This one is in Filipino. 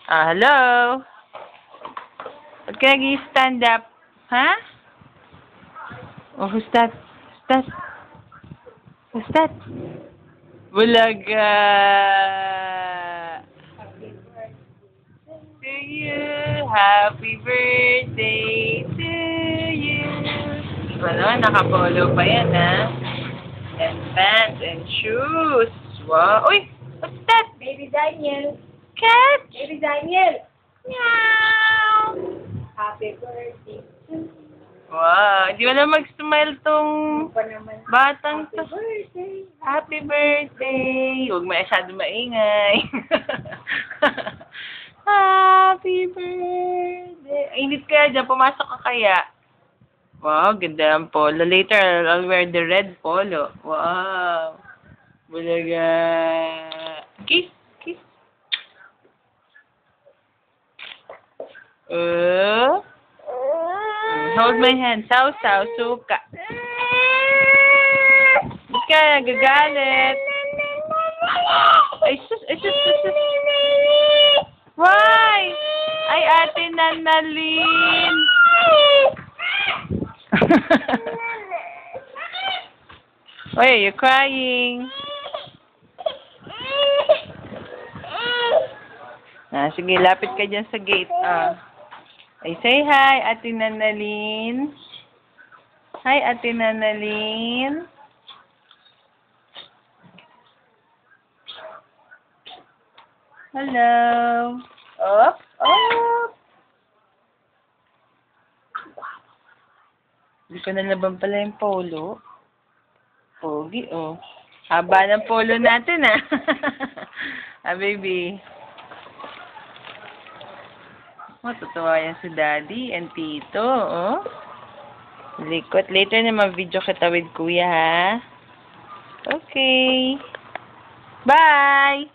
Hello? Ba't ka nag-stand up? Ha? Oh, who's that? Who's that? Who's that? Bulaga! To you, happy birthday to you. Ano, nakapolo pa yan, ha? And pants and shoes. Wow. Uy! What's that? Baby Daniel. Cat? Baby Daniel. Meow! Happy birthday. Wow. Di ba na mag-smile tong Pa naman. batang to? Happy birthday. Happy birthday! Huwag masyado maingay. Happy birthday! Ay, init kaya dyan. Pumasok ka kaya? Wow, ganda ang polo. Later, I'll wear the red polo. Wow. Bulaga. Kiss. Kiss. Hold my hand. Saw, suka. Ba't ka nagagalit? Ay, sus. Why? Ay, Ate Nanalyn. Why are you crying? Sige, lapit ka dyan sa gate. Ay, say hi, Ate Nanalyn. Hi, Ate Nanalyn. Hello. Up. Hindi ko nalaban pala yung polo. Pogi, oh. Haba ng polo natin, baby. Matutuwa yan si Daddy and Tito, oh. Likot. Later na ma-video kita with Kuya, ha? Okay. Bye!